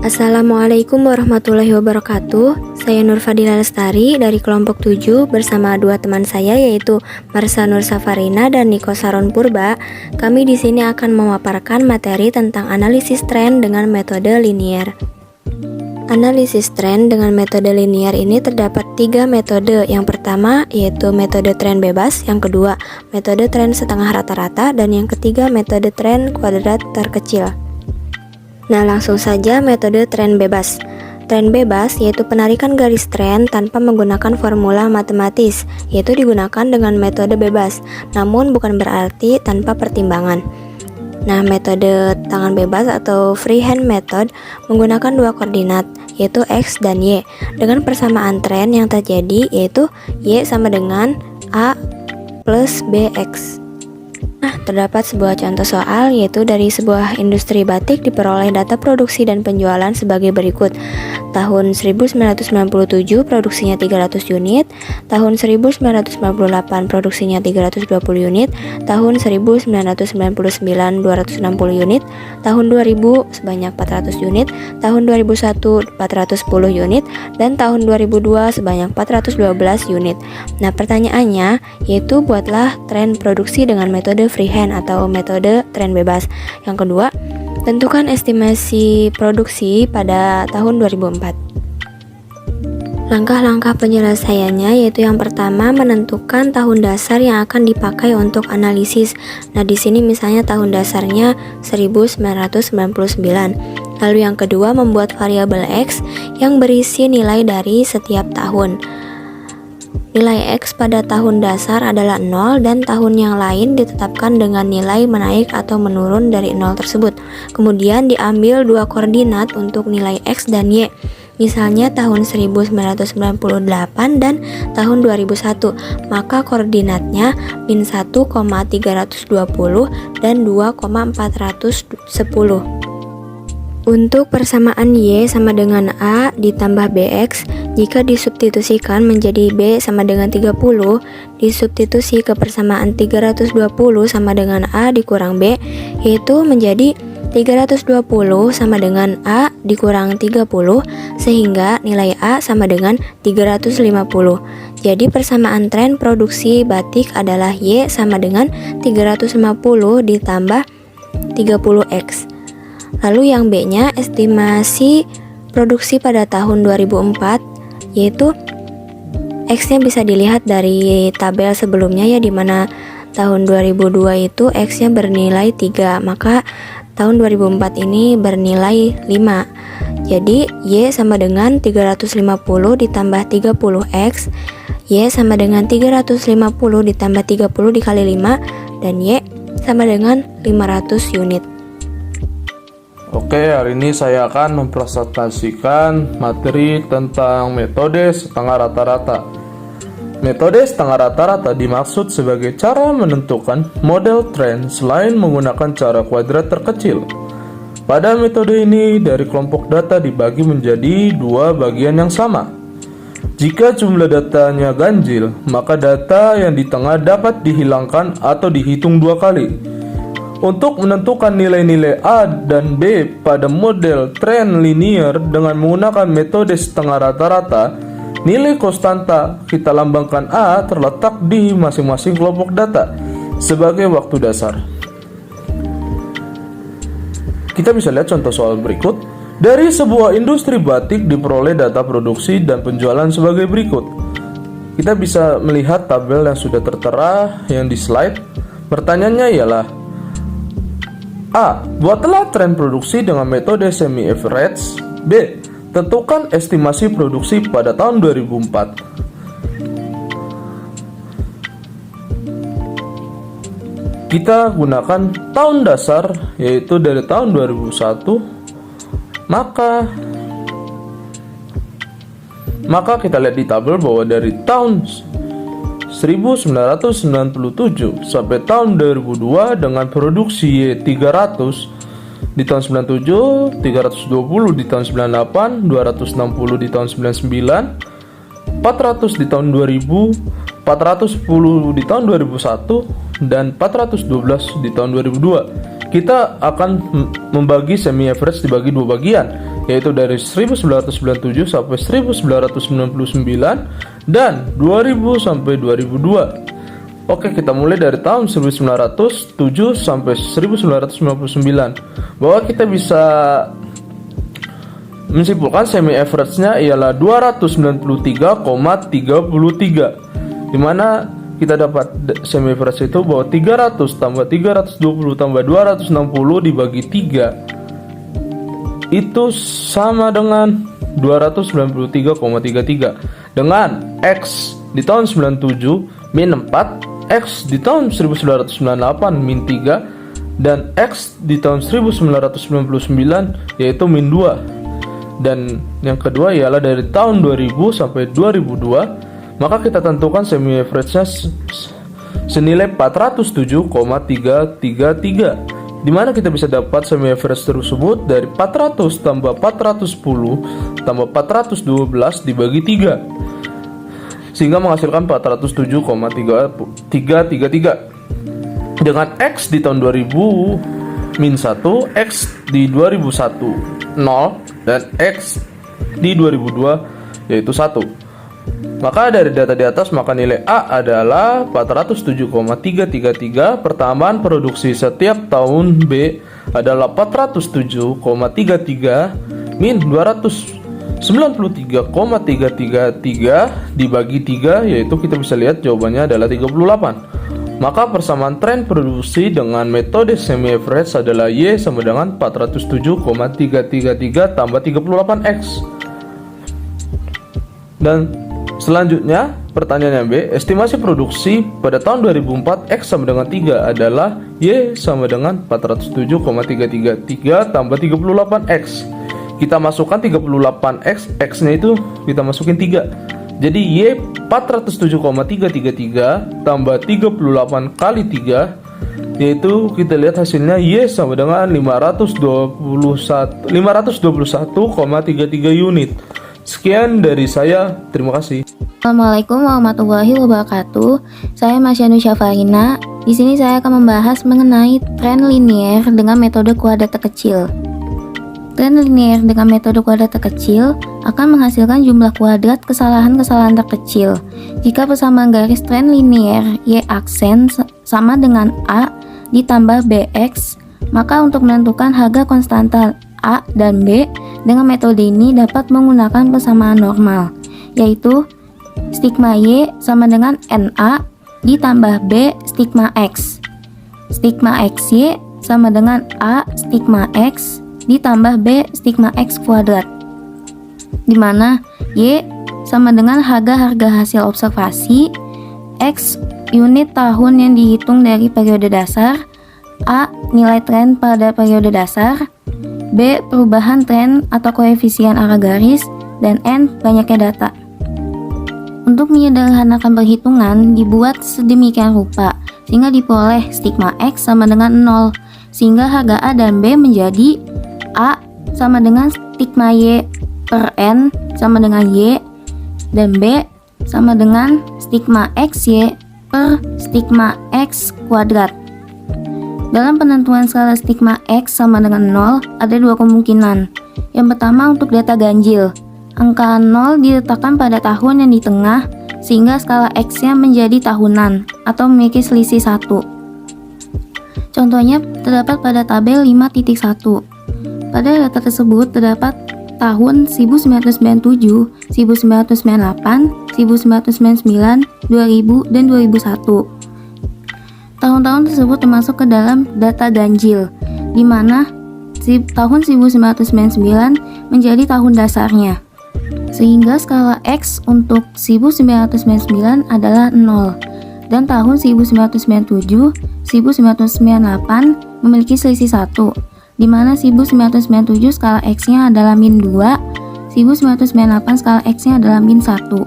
Assalamualaikum warahmatullahi wabarakatuh. Saya Nur Fadila Lestari dari kelompok 7 bersama dua teman saya yaitu Marsa Nur Safarina dan Niko Saron Purba. Kami di sini akan memaparkan materi tentang analisis tren dengan metode linier. Analisis tren dengan metode linier ini terdapat 3 metode. Yang pertama yaitu metode tren bebas, yang kedua metode tren setengah rata-rata, dan yang ketiga metode tren kuadrat terkecil. Nah, langsung saja metode tren bebas. Tren bebas yaitu penarikan garis tren tanpa menggunakan formula matematis, yaitu digunakan dengan metode bebas, namun bukan berarti tanpa pertimbangan. Nah, metode tangan bebas atau freehand method menggunakan dua koordinat, yaitu X dan Y, dengan persamaan tren yang terjadi yaitu Y sama dengan A plus BX. Nah, terdapat sebuah contoh soal yaitu dari sebuah industri batik diperoleh data produksi dan penjualan sebagai berikut. Tahun 1997 produksinya 300 unit, tahun 1998 produksinya 320 unit, tahun 1999 260 unit, tahun 2000 sebanyak 400 unit, tahun 2001 410 unit, dan tahun 2002 sebanyak 412 unit. Nah, pertanyaannya yaitu buatlah tren produksi dengan metode freehand atau metode tren bebas. Yang kedua, tentukan estimasi produksi pada tahun 2004. Langkah-langkah penyelesaiannya yaitu yang pertama menentukan tahun dasar yang akan dipakai untuk analisis. Nah, di sini misalnya tahun dasarnya 1999. Lalu yang kedua membuat variabel X yang berisi nilai dari setiap tahun. Nilai X pada tahun dasar adalah 0 dan tahun yang lain ditetapkan dengan nilai menaik atau menurun dari 0 tersebut. Kemudian diambil dua koordinat untuk nilai X dan Y. Misalnya tahun 1998 dan tahun 2001, maka koordinatnya min 1,320 dan 2,410. Untuk persamaan Y sama dengan A ditambah BX, jika disubstitusikan menjadi B sama dengan 30, disubstitusi ke persamaan 320 sama dengan A dikurang B, yaitu menjadi 320 sama dengan A dikurang 30, sehingga nilai A sama dengan 350. Jadi persamaan tren produksi batik adalah Y sama dengan 350 ditambah 30X. Lalu yang B-nya estimasi produksi pada tahun 2004, yaitu X-nya bisa dilihat dari tabel sebelumnya ya, dimana tahun 2002 itu X-nya bernilai 3, maka tahun 2004 ini bernilai 5. Jadi Y sama dengan 350 ditambah 30X, Y sama dengan 350 ditambah 30 dikali 5, dan Y sama dengan 500 unit. Oke, hari ini saya akan mempresentasikan materi tentang metode setengah rata-rata. Metode setengah rata-rata dimaksud sebagai cara menentukan model tren selain menggunakan cara kuadrat terkecil. Pada metode ini, dari kelompok data dibagi menjadi dua bagian yang sama. Jika jumlah datanya ganjil, maka data yang di tengah dapat dihilangkan atau dihitung dua kali. Untuk menentukan nilai-nilai A dan B pada model tren linear dengan menggunakan metode setengah rata-rata, nilai konstanta kita lambangkan A terletak di masing-masing kelompok data sebagai waktu dasar. Kita bisa lihat contoh soal berikut. Dari sebuah industri batik diperoleh data produksi dan penjualan sebagai berikut. Kita bisa melihat tabel yang sudah tertera yang di slide. Pertanyaannya ialah A. Buatlah tren produksi dengan metode semi-average. B. Tentukan estimasi produksi pada tahun 2004. Kita gunakan tahun dasar, yaitu dari tahun 2001. Maka kita lihat di tabel bahwa dari tahun 1997 sampai tahun 2002 dengan produksi 300 di tahun 97, 320 di tahun 98, 260 di tahun 99, 400 di tahun 2000, 410 di tahun 2001, dan 412 di tahun 2002. kita akan membagi semi average dibagi dua bagian, yaitu dari 1997 sampai 1999 dan 2000 sampai 2002. Oke, kita mulai dari tahun 1907 sampai 1999, bahwa kita bisa menyimpulkan semi average-nya ialah 293,33, dimana kita dapat semi average itu bahwa 300 tambah 320 tambah 260 dibagi 3 itu sama dengan 293,33, dengan X di tahun 97 min 4, X di tahun 1998 min 3, dan X di tahun 1999 yaitu min 2. Dan yang kedua ialah dari tahun 2000 sampai 2002, maka kita tentukan semi average-nya senilai 407,333, dimana kita bisa dapat semi average tersebut dari 400 tambah 410 tambah 412 dibagi 3, sehingga menghasilkan 407,333. Dengan X di tahun 2000 min 1, X di 2001 0, dan X di 2002 yaitu 1. Maka dari data di atas, maka nilai A adalah 407,333, pertambahan produksi setiap tahun B adalah 407,333 min 293,333 dibagi 3, yaitu kita bisa lihat jawabannya adalah 38. Maka persamaan tren produksi dengan metode semi average adalah Y sama dengan 407,333 tambah 38X. Dan selanjutnya pertanyaannya B, estimasi produksi pada tahun 2004 X sama dengan 3 adalah Y sama dengan 407,333 tambah 38X. Kita masukkan 38X, X-nya itu kita masukin 3. Jadi Y 407,333 tambah 38 kali 3, yaitu kita lihat hasilnya Y sama dengan 521,33 unit. Sekian dari saya, terima kasih. Assalamualaikum warahmatullahi wabarakatuh. Saya Masyanu Syafarina. Di sini saya akan membahas mengenai tren linier dengan metode kuadrat terkecil. Tren linier dengan metode kuadrat terkecil akan menghasilkan jumlah kuadrat kesalahan-kesalahan terkecil. Jika persamaan garis tren linier Y aksen sama dengan A ditambah BX, maka untuk menentukan harga konstanta A dan B dengan metode ini dapat menggunakan persamaan normal, yaitu stigma Y sama dengan NA ditambah B stigma X. Stigma XY sama dengan A stigma X ditambah B stigma X kuadrat, di mana Y sama dengan harga-harga hasil observasi, X unit tahun yang dihitung dari periode dasar, A nilai tren pada periode dasar, B perubahan tren atau koefisien arah garis, dan N banyaknya data. Untuk menyederhanakan perhitungan dibuat sedemikian rupa sehingga diperoleh stigma X sama dengan 0, sehingga harga A dan B menjadi A sama dengan stigma Y per N sama dengan Y, dan B sama dengan stigma XY per stigma X kuadrat. Dalam penentuan skala stigma X sama dengan 0 ada dua kemungkinan. Yang pertama untuk data ganjil, angka 0 diletakkan pada tahun yang di tengah sehingga skala X-nya menjadi tahunan atau memiliki selisih 1. Contohnya terdapat pada tabel 5.1. Pada data tersebut terdapat tahun 1997, 1998, 1999, 2000, dan 2001. Tahun-tahun tersebut termasuk ke dalam data ganjil, di mana tahun 1999 menjadi tahun dasarnya. Sehingga skala X untuk 1999 adalah 0, dan tahun 1997, 1998 memiliki selisih 1. Di mana 1997 skala X-nya adalah min 2, 1998 skala X-nya adalah min 1,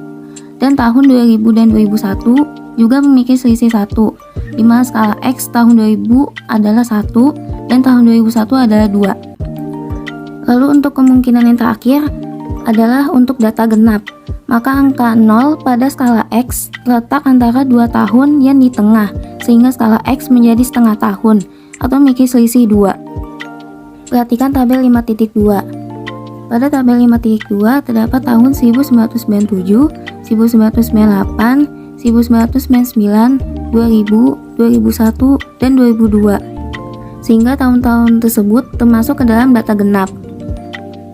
dan tahun 2000 dan 2001 juga memiliki selisih 1, di mana skala X tahun 2000 adalah 1 dan tahun 2001 adalah 2. Lalu untuk kemungkinan yang terakhir adalah untuk data genap, maka angka 0 pada skala X terletak antara 2 tahun yang di tengah, sehingga skala X menjadi setengah tahun. atau memiliki selisih 2. Perhatikan tabel 5.2. Pada tabel 5.2 terdapat tahun 1997, 1998, 1999, 2000, 2001, dan 2002. Sehingga tahun-tahun tersebut termasuk ke dalam data genap.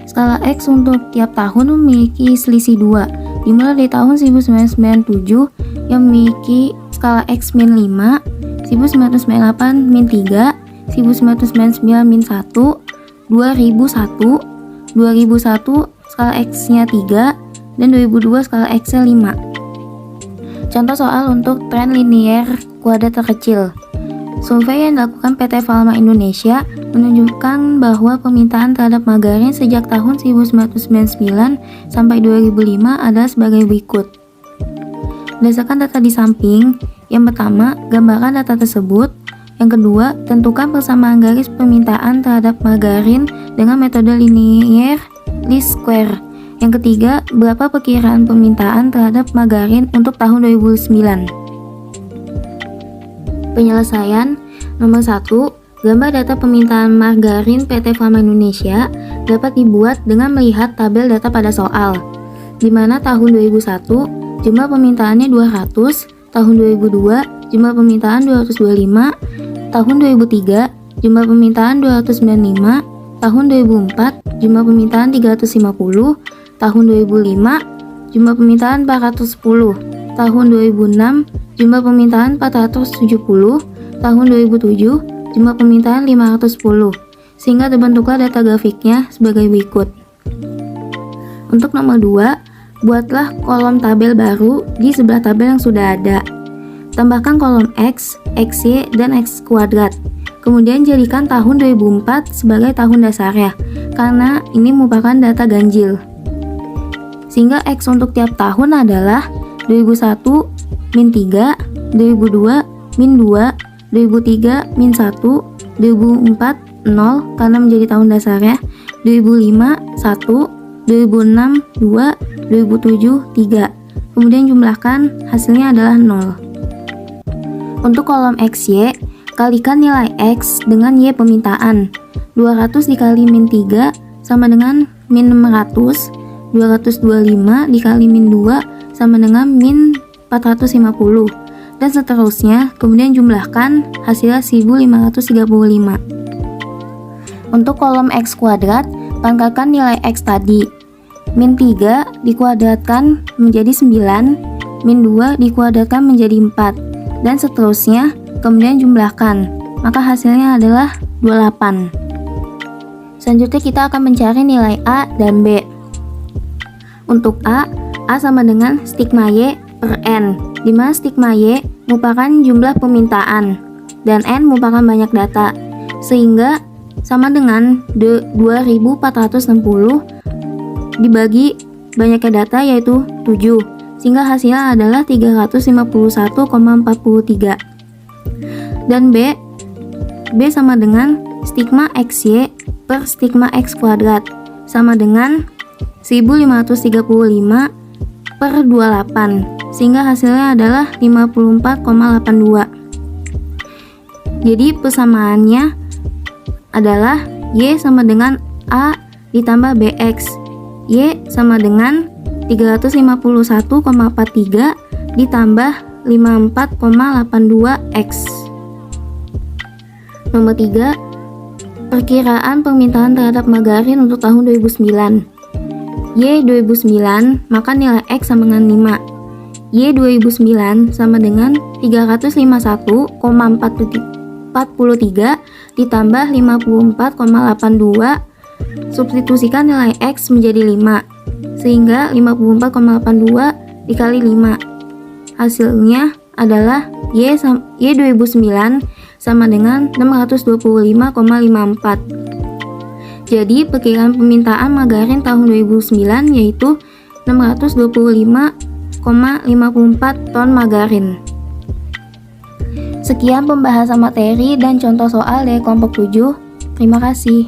Skala X untuk tiap tahun memiliki selisih 2, dimulai dari tahun 1997 yang memiliki skala X min 5, 1998 min 3, 1999 min 1, 2001 skala X-nya 3, dan 2002 skala X-nya 5. Contoh soal untuk tren linier kuadrat terkecil. Survei yang dilakukan PT Falma Indonesia menunjukkan bahwa permintaan terhadap margarin sejak tahun 1999 sampai 2005 adalah sebagai berikut. Berdasarkan data di samping, yang pertama, gambarkan data tersebut. Yang kedua, tentukan persamaan garis permintaan terhadap margarin dengan metode linear least square. Yang ketiga, berapa perkiraan permintaan terhadap margarin untuk tahun 2009. Penyelesaian nomor 1, gambar data permintaan margarin PT Falma Indonesia dapat dibuat dengan melihat tabel data pada soal, di mana tahun 2001 jumlah permintaannya 200, tahun 2002 jumlah permintaan 225, tahun 2003 jumlah permintaan 295, tahun 2004 jumlah permintaan 350, tahun 2005 jumlah permintaan 410, tahun 2006 jumlah permintaan 470, tahun 2007 jumlah permintaan 510, sehingga terbentuklah data grafiknya sebagai berikut. Untuk nomor 2, buatlah kolom tabel baru di sebelah tabel yang sudah ada. Tambahkan kolom X, XY, dan X kuadrat. Kemudian jadikan tahun 2004 sebagai tahun dasarnya, karena ini merupakan data ganjil. Sehingga X untuk tiap tahun adalah 2001 min 3, 2002 min 2, 2003 min 1, 2004 0 karena menjadi tahun dasarnya, 2005 1, 2006 2, 2007 3. Kemudian jumlahkan, hasilnya adalah 0. Untuk kolom XY, kalikan nilai X dengan Y permintaan. 200 dikali min 3 sama dengan min 600, 225 dikali min 2 sama dengan min 450, dan seterusnya. Kemudian jumlahkan, hasilnya 1535. Untuk kolom X kuadrat, pangkalkan nilai X tadi. Min 3 dikuadratkan menjadi 9, min 2 dikuadratkan menjadi 4, dan seterusnya. Kemudian jumlahkan, maka hasilnya adalah 28. Selanjutnya kita akan mencari nilai A dan B. Untuk A sama dengan stigma Y per N, di mana stigma Y merupakan jumlah permintaan dan N merupakan banyak data, sehingga sama dengan 2460 dibagi banyaknya data yaitu 7, sehingga hasilnya adalah 351,43. Dan B sama dengan stigma XY per stigma X kuadrat, sama dengan 1535 per 28, sehingga hasilnya adalah 54,82. Jadi persamaannya adalah Y sama dengan A ditambah BX. Y sama dengan 351,43 ditambah 54,82X. Nomor 3, perkiraan permintaan terhadap margarin untuk tahun 2009. Y 2009, maka nilai X sama dengan 5. Y 2009 sama dengan 351,43 ditambah 54,82. Substitusikan nilai X menjadi 5, sehingga 54,82 dikali 5. Hasilnya adalah Y 2009 sama dengan 625,54. Jadi perkiraan permintaan margarin tahun 2009 yaitu 625,54 ton margarin. Sekian pembahasan materi dan contoh soal dari kelompok 7. Terima kasih.